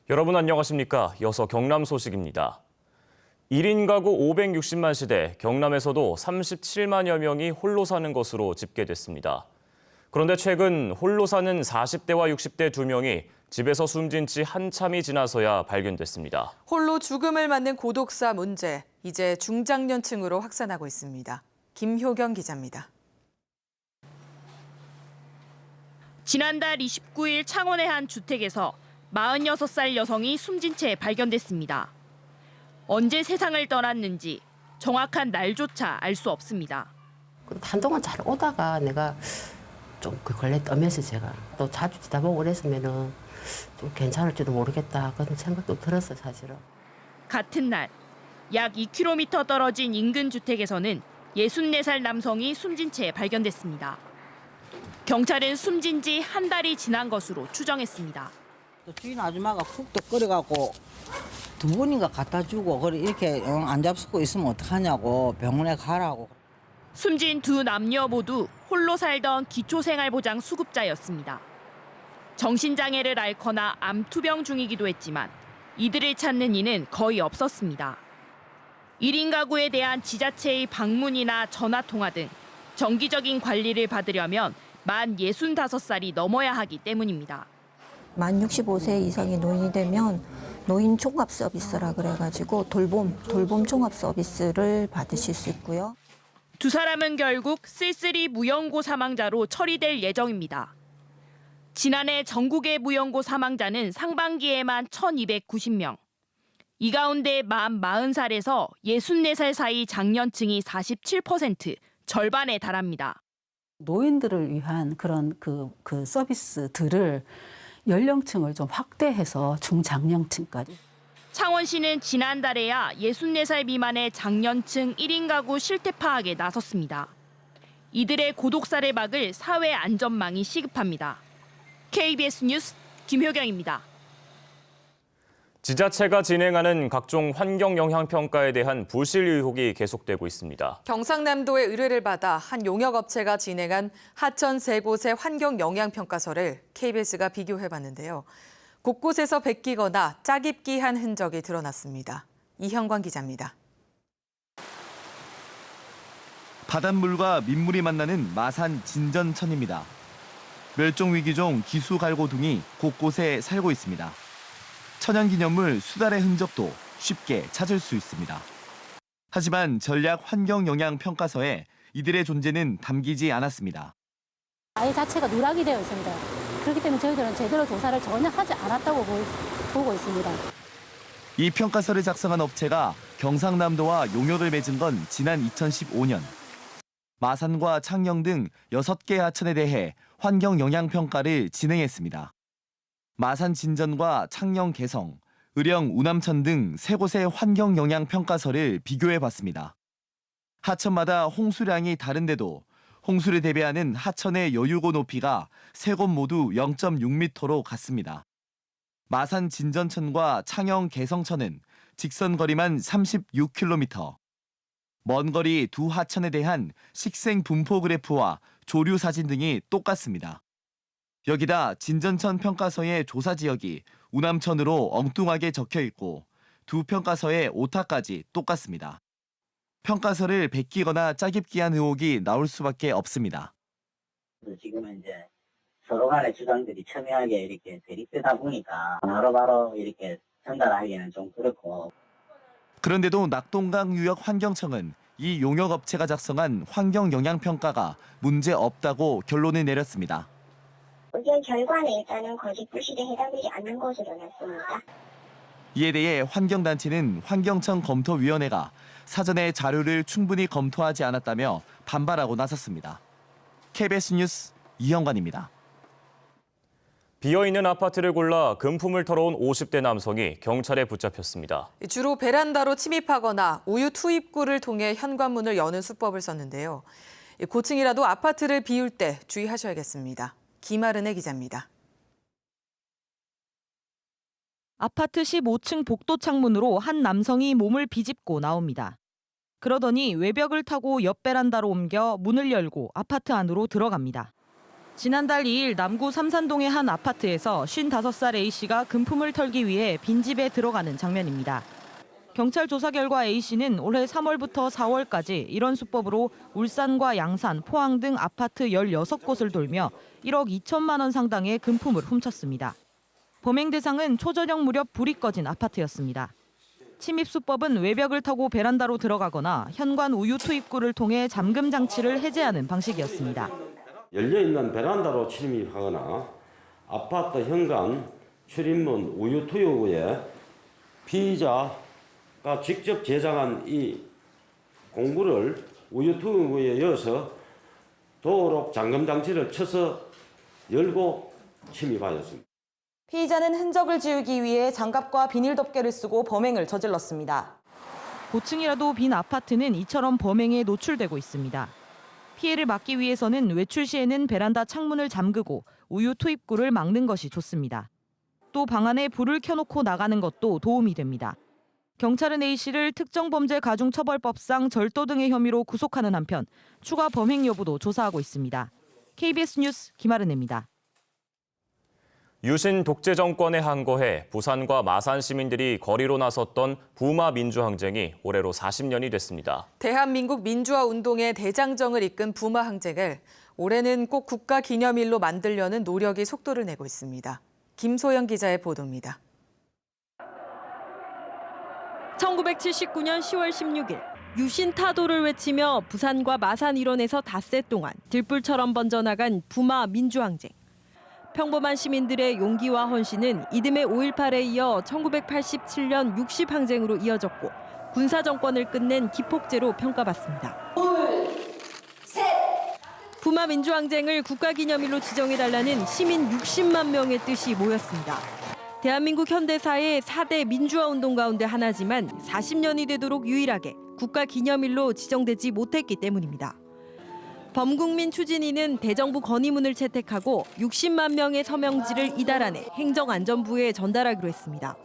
여러분 안녕하십니까? 이어서 경남 소식입니다. 1인 가구 560만 시대, 경남에서도 37만여 명이 홀로 사는 것으로 집계됐습니다. 그런데 최근 홀로 사는 40대와 60대 2명이 집에서 숨진 지 한참이 지나서야 발견됐습니다. 홀로 죽음을 맞는 고독사 문제, 이제 중장년층으로 확산하고 있습니다. 김효경 기자입니다. 지난달 29일 창원의 한 주택에서 46살 여성이 숨진 채 발견됐습니다. 언제 세상을 떠났는지 정확한 날조차 알 수 없습니다. 한동안 잘 오다가 내가 좀 그 걸레 떠면서 제가 또 자주 지나보고 그랬으면은 좀 괜찮을지도 모르겠다 그런 생각도 들었어요, 사실은. 같은 날 약 2km 떨어진 인근 주택에서는 64살 남성이 숨진 채 발견됐습니다. 경찰은 숨진 지 한 달이 지난 것으로 추정했습니다. 주인 아줌마가 국도 끓여갖고 두 분인가 갖다 주고 그래 이렇게 안 잡수고 있으면 어떡하냐고 병원에 가라고. 숨진 두 남녀 모두 홀로 살던 기초생활보장 수급자였습니다. 정신장애를 앓거나 암투병 중이기도 했지만 이들을 찾는 이는 거의 없었습니다. 1인 가구에 대한 지자체의 방문이나 전화통화 등 정기적인 관리를 받으려면 만 65살이 넘어야 하기 때문입니다. 만 65세 이상이 노인이 되면 노인 종합 서비스라 그래가지고 돌봄 종합 서비스를 받으실 수 있고요. 두 사람은 결국 쓸쓸히 무연고 사망자로 처리될 예정입니다. 지난해 전국의 무연고 사망자는 상반기에만 1,290명. 이 가운데 만 40살에서 64살 사이 장년층이 47%, 절반에 달합니다. 노인들을 위한 그런 그 서비스들을 연령층을 좀 확대해서 중장년층까지. 창원시는 지난달에야 64살 미만의 장년층 1인 가구 실태 파악에 나섰습니다. 이들의 고독사를 막을 사회 안전망이 시급합니다. KBS 뉴스 김효경입니다. 지자체가 진행하는 각종 환경 영향 평가에 대한 부실 의혹이 계속되고 있습니다. 경상남도의 의뢰를 받아 한 용역업체가 진행한 하천 3곳의 환경 영향 평가서를 KBS가 비교해봤는데요. 곳곳에서 베끼거나 짜깁기한 흔적이 드러났습니다. 이형관 기자입니다. 바닷물과 민물이 만나는 마산 진전천입니다. 멸종위기종 기수갈고둥이 곳곳에 살고 있습니다. 천연기념물 수달의 흔적도 쉽게 찾을 수 있습니다. 하지만 전략 환경 영향 평가서에 이들의 존재는 담기지 않았습니다. 아예 자체가 누락이 되어 있습니다. 그렇기 때문에 저희들은 제대로 조사를 전혀 하지 않았다고 보고 있습니다. 이 평가서를 작성한 업체가 경상남도와 용역을 맺은 건 지난 2015년. 마산과 창녕 등 6개 하천에 대해 환경 영향 평가를 진행했습니다. 마산 진전과 창녕 개성, 의령 우남천 등 3곳의 환경 영향 평가서를 비교해 봤습니다. 하천마다 홍수량이 다른데도 홍수를 대비하는 하천의 여유고 높이가 3곳 모두 0.6m로 같습니다. 마산 진전천과 창녕 개성천은 직선 거리만 36km. 먼 거리 두 하천에 대한 식생 분포 그래프와 조류 사진 등이 똑같습니다. 여기다 진전천 평가서의 조사 지역이 우남천으로 엉뚱하게 적혀 있고 두 평가서의 오타까지 똑같습니다. 평가서를 베끼거나 짜깁기한 의혹이 나올 수밖에 없습니다. 지금은 이제 서로 간의 주장들이 첨예하게 이렇게 대립되다 보니까 바로바로 이렇게 전달하기는 좀 그렇고. 그런데도 낙동강유역환경청은 이 용역업체가 작성한 환경영향평가가 문제 없다고 결론을 내렸습니다. 의견 결과는 일단은 거짓 부실에 해당되지 않는 것으로 났습니다. 이에 대해 환경단체는 환경청 검토위원회가 사전에 자료를 충분히 검토하지 않았다며 반발하고 나섰습니다. KBS 뉴스 이형관입니다. 비어있는 아파트를 골라 금품을 털어온 50대 남성이 경찰에 붙잡혔습니다. 주로 베란다로 침입하거나 우유 투입구를 통해 현관문을 여는 수법을 썼는데요. 고층이라도 아파트를 비울 때 주의하셔야겠습니다. 김아른의 기자입니다. 아파트 15층 복도 창문으로 한 남성이 몸을 비집고 나옵니다. 그러더니 외벽을 타고 옆 베란다로 옮겨 문을 열고 아파트 안으로 들어갑니다. 지난달 2일 남구 삼산동의 한 아파트에서 55살 A씨가 금품을 털기 위해 빈집에 들어가는 장면입니다. 경찰 조사 결과 A씨는 올해 3월부터 4월까지 이런 수법으로 울산과 양산, 포항 등 아파트 16곳을 돌며 1억 2천만 원 상당의 금품을 훔쳤습니다. 범행 대상은 초저녁 무렵 불이 꺼진 아파트였습니다. 침입 수법은 외벽을 타고 베란다로 들어가거나 현관 우유 투입구를 통해 잠금 장치를 해제하는 방식이었습니다. 열려있는 베란다로 침입하거나 아파트 현관 출입문 우유 투입구에 피의자가 직접 제작한 이 공구를 우유 투입구에 이어서 도로 잠금 장치를 쳐서 열고 침입하였습니다. 피의자는 흔적을 지우기 위해 장갑과 비닐 덮개를 쓰고 범행을 저질렀습니다. 고층이라도 빈 아파트는 이처럼 범행에 노출되고 있습니다. 피해를 막기 위해서는 외출 시에는 베란다 창문을 잠그고 우유 투입구를 막는 것이 좋습니다. 또 방 안에 불을 켜놓고 나가는 것도 도움이 됩니다. 경찰은 A씨를 특정범죄가중처벌법상 절도 등의 혐의로 구속하는 한편 추가 범행 여부도 조사하고 있습니다. KBS 뉴스 김아른입니다. 유신 독재 정권에 항거해 부산과 마산 시민들이 거리로 나섰던 부마 민주항쟁이 올해로 40년이 됐습니다. 대한민국 민주화 운동의 대장정을 이끈 부마 항쟁을 올해는 꼭 국가기념일로 만들려는 노력이 속도를 내고 있습니다. 김소영 기자의 보도입니다. 1979년 10월 16일 유신 타도를 외치며 부산과 마산 일원에서 닷새 동안 들불처럼 번져나간 부마 민주항쟁. 평범한 시민들의 용기와 헌신은 이듬해 5.18에 이어 1987년 60항쟁으로 이어졌고 군사정권을 끝낸 기폭제로 평가받습니다. 부마 민주항쟁을 국가기념일로 지정해달라는 시민 60만 명의 뜻이 모였습니다. 대한민국 현대사의 4대 민주화 운동 가운데 하나지만 40년이 되도록 유일하게 국가기념일로 지정되지 못했기 때문입니다. 범국민 추진위는 대정부 건의문을 채택하고 60만 명의 서명지를 이달안에 행정안전부에 전달하기로 했습니다.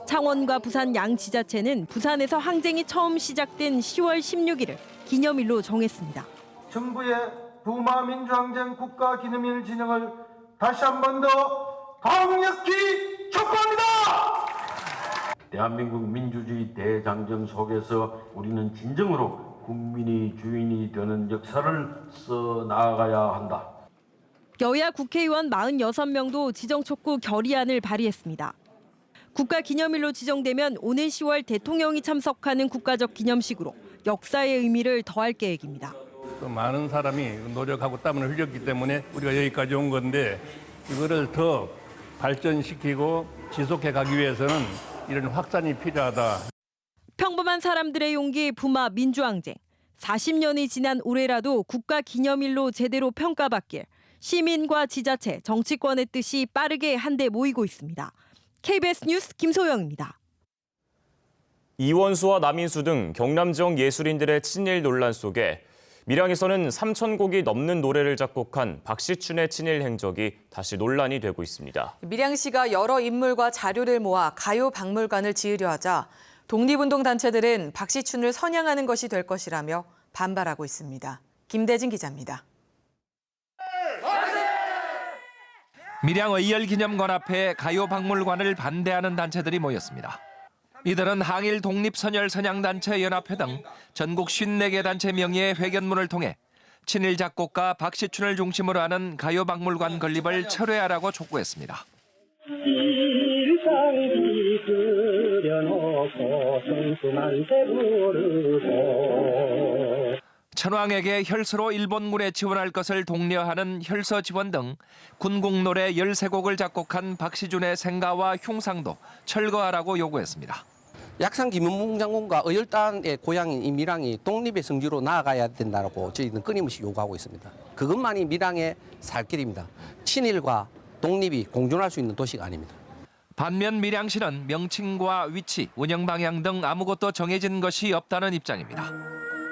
창원과 부산 양 지자체는 부산에서 항쟁이 처음 시작된 10월 16일을 기념일로 정했습니다. 정부의 부마 민주항쟁 국가기념일 진행을 다시 한 번 더 강력히 촉구합니다. 대한민국 민주주의 대장정 속에서 우리는 진정으로 국민이 주인이 되는 역사를 써나가야 한다. 여야 국회의원 46명도 지정 촉구 결의안을 발의했습니다. 국가기념일로 지정되면 오는 10월 대통령이 참석하는 국가적 기념식으로 역사의 의미를 더할 계획입니다. 많은 사람이 노력하고 땀을 흘렸기 때문에 우리가 여기까지 온 건데 이거를 더 발전시키고 지속해 가기 위해서는 이런 확산이 필요하다. 평범한 사람들의 용기 부마 민주항쟁. 40년이 지난 올해라도 국가기념일로 제대로 평가받길 시민과 지자체, 정치권의 뜻이 빠르게 한데 모이고 있습니다. KBS 뉴스 김소영입니다. 이원수와 남인수 등 경남 지역 예술인들의 친일 논란 속에 밀양에서는 3,000곡이 넘는 노래를 작곡한 박시춘의 친일 행적이 다시 논란이 되고 있습니다. 밀양시가 여러 인물과 자료를 모아 가요 박물관을 지으려 하자 독립운동 단체들은 박시춘을 선양하는 것이 될 것이라며 반발하고 있습니다. 김대진 기자입니다. 밀양 의열기념관 앞에 가요 박물관을 반대하는 단체들이 모였습니다. 이들은 항일 독립선열선양단체 연합회 등 전국 54개 단체 명의의 회견문을 통해 친일 작곡가 박시춘을 중심으로 하는 가요 박물관 건립을 철회하라고 촉구했습니다. 천황에게 혈서로 일본군에 지원할 것을 독려하는 혈서 지원 등 군국노래 13곡을 작곡한 박시춘의 생가와 흉상도 철거하라고 요구했습니다. 약산 김은봉 장군과 의열단의 고향인 이 밀양이 독립의 성지로 나아가야 된다고 저희는 끊임없이 요구하고 있습니다. 그것만이 밀양의 살 길입니다. 친일과 독립이 공존할 수 있는 도시가 아닙니다. 반면 밀양시는 명칭과 위치, 운영 방향 등 아무것도 정해진 것이 없다는 입장입니다.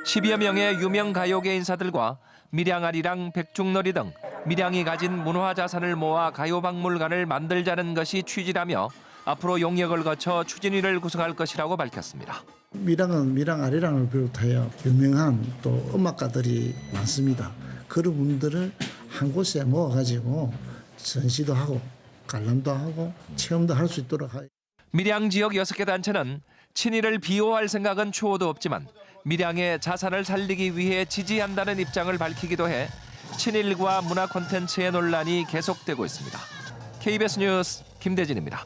10여 명의 유명 가요계 인사들과 밀양아리랑 백중놀이 등 밀양이 가진 문화자산을 모아 가요박물관을 만들자는 것이 취지라며 앞으로 용역을 거쳐 추진위를 구성할 것이라고 밝혔습니다. 밀양은 밀양아리랑을 비롯하여 유명한 또 음악가들이 많습니다. 그런 분들을 한 곳에 모아가지고 전시도 하고 관람도 하고 체험도 할 수 있도록 하고. 밀양 지역 6개 단체는 친일을 비호할 생각은 추호도 없지만 밀양의 자산을 살리기 위해 지지한다는 입장을 밝히기도 해 친일과 문화 콘텐츠의 논란이 계속되고 있습니다. KBS 뉴스 김대진입니다.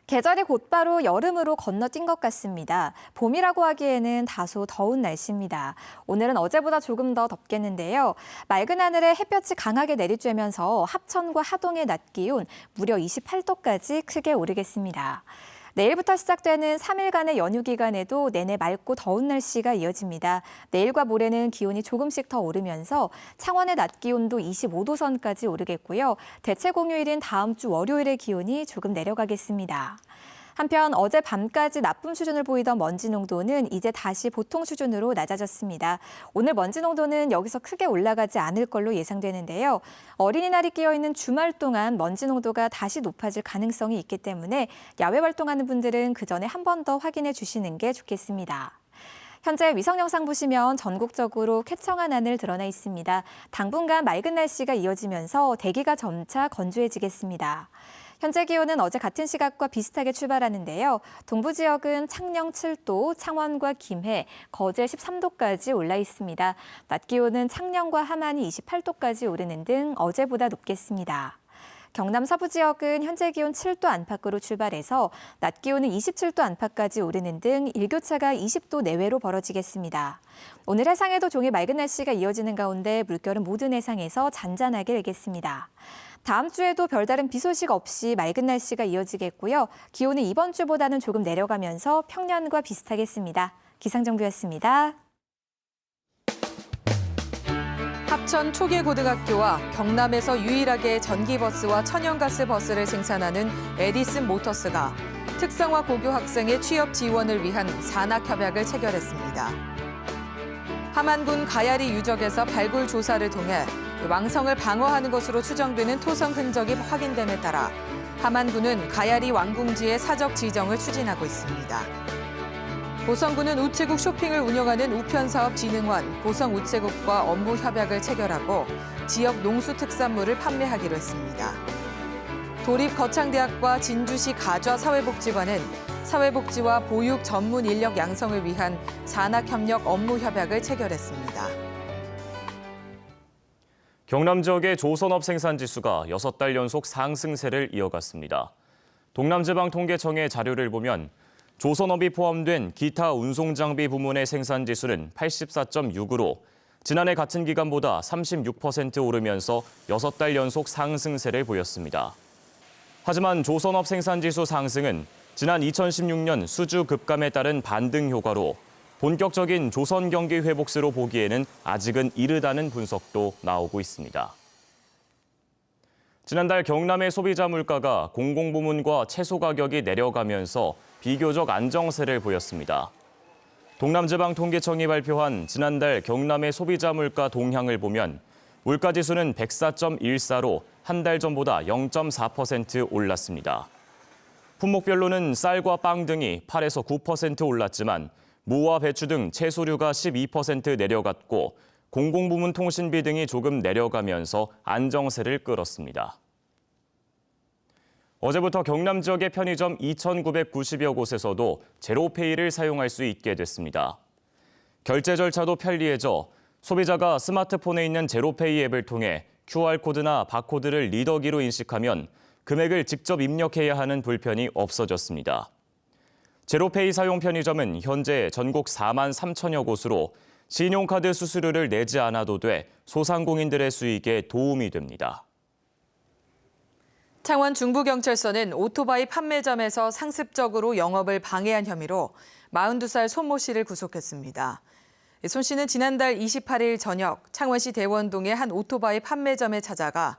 계절이 곧바로 여름으로 건너뛴 것 같습니다. 봄이라고 하기에는 다소 더운 날씨입니다. 오늘은 어제보다 조금 더 덥겠는데요. 맑은 하늘에 햇볕이 강하게 내리쬐면서 합천과 하동의 낮 기온 무려 28도까지 크게 오르겠습니다. 내일부터 시작되는 3일간의 연휴 기간에도 내내 맑고 더운 날씨가 이어집니다. 내일과 모레는 기온이 조금씩 더 오르면서 창원의 낮 기온도 25도 선까지 오르겠고요. 대체 공휴일인 다음 주 월요일의 기온이 조금 내려가겠습니다. 한편 어제 밤까지 나쁨 수준을 보이던 먼지 농도는 이제 다시 보통 수준으로 낮아졌습니다. 오늘 먼지 농도는 여기서 크게 올라가지 않을 걸로 예상되는데요. 어린이날이 끼어있는 주말 동안 먼지 농도가 다시 높아질 가능성이 있기 때문에 야외 활동하는 분들은 그 전에 한 번 더 확인해 주시는 게 좋겠습니다. 현재 위성 영상 보시면 전국적으로 쾌청한 하늘 드러나 있습니다. 당분간 맑은 날씨가 이어지면서 대기가 점차 건조해지겠습니다. 현재 기온은 어제 같은 시각과 비슷하게 출발하는데요. 동부 지역은 창녕 7도, 창원과 김해, 거제 13도까지 올라 있습니다. 낮 기온은 창녕과 함안이 28도까지 오르는 등 어제보다 높겠습니다. 경남 서부 지역은 현재 기온 7도 안팎으로 출발해서 낮 기온은 27도 안팎까지 오르는 등 일교차가 20도 내외로 벌어지겠습니다. 오늘 해상에도 종일 맑은 날씨가 이어지는 가운데 물결은 모든 해상에서 잔잔하게 일겠습니다. 다음 주에도 별다른 비 소식 없이 맑은 날씨가 이어지겠고요. 기온은 이번 주보다는 조금 내려가면서 평년과 비슷하겠습니다. 기상정보였습니다. 합천 초계고등학교와 경남에서 유일하게 전기버스와 천연가스 버스를 생산하는 에디슨 모터스가 특성화 고교 학생의 취업 지원을 위한 산학협약을 체결했습니다. 함안군 가야리 유적에서 발굴 조사를 통해 왕성을 방어하는 것으로 추정되는 토성 흔적이 확인됨에 따라 함안군은 가야리 왕궁지의 사적 지정을 추진하고 있습니다. 고성군은 우체국 쇼핑을 운영하는 우편사업진흥원 고성우체국과 업무 협약을 체결하고 지역 농수특산물을 판매하기로 했습니다. 도립거창대학과 진주시 가좌사회복지관은 사회복지와 보육 전문 인력 양성을 위한 산학협력 업무 협약을 체결했습니다. 경남 지역의 조선업 생산 지수가 6달 연속 상승세를 이어갔습니다. 동남지방통계청의 자료를 보면 조선업이 포함된 기타 운송장비 부문의 생산 지수는 84.6으로 지난해 같은 기간보다 36% 오르면서 6달 연속 상승세를 보였습니다. 하지만 조선업 생산 지수 상승은 지난 2016년 수주 급감에 따른 반등 효과로 본격적인 조선 경기 회복세로 보기에는 아직은 이르다는 분석도 나오고 있습니다. 지난달 경남의 소비자 물가가 공공부문과 채소 가격이 내려가면서 비교적 안정세를 보였습니다. 동남지방통계청이 발표한 지난달 경남의 소비자 물가 동향을 보면 물가지수는 104.14로 한 달 전보다 0.4% 올랐습니다. 품목별로는 쌀과 빵 등이 8에서 9% 올랐지만 무와 배추 등 채소류가 12% 내려갔고 공공부문 통신비 등이 조금 내려가면서 안정세를 끌었습니다. 어제부터 경남 지역의 편의점 2,990여 곳에서도 제로페이를 사용할 수 있게 됐습니다. 결제 절차도 편리해져 소비자가 스마트폰에 있는 제로페이 앱을 통해 QR코드나 바코드를 리더기로 인식하면 금액을 직접 입력해야 하는 불편이 없어졌습니다. 제로페이 사용 편의점은 현재 전국 4만 3천여 곳으로 신용카드 수수료를 내지 않아도 돼 소상공인들의 수익에 도움이 됩니다. 창원 중부경찰서는 오토바이 판매점에서 상습적으로 영업을 방해한 혐의로 42살 손모 씨를 구속했습니다. 손 씨는 지난달 28일 저녁 창원시 대원동의 한 오토바이 판매점에 찾아가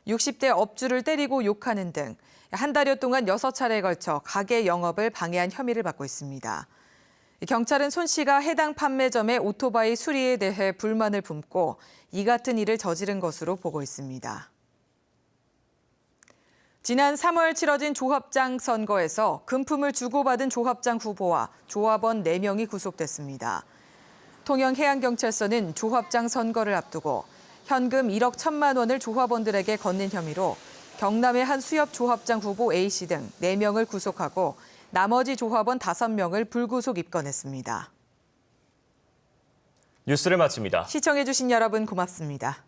60대 업주를 때리고 욕하는 등 한 달여 동안 6차례에 걸쳐 가게 영업을 방해한 혐의를 받고 있습니다. 경찰은 손 씨가 해당 판매점의 오토바이 수리에 대해 불만을 품고 이 같은 일을 저지른 것으로 보고 있습니다. 지난 3월 치러진 조합장 선거에서 금품을 주고받은 조합장 후보와 조합원 4명이 구속됐습니다. 통영해양경찰서는 조합장 선거를 앞두고 현금 1억 1천만 원을 조합원들에게 건넨 혐의로 경남의 한 수협 조합장 후보 A씨 등 4명을 구속하고 나머지 조합원 5명을 불구속 입건했습니다. 뉴스를 마칩니다. 시청해주신 여러분 고맙습니다.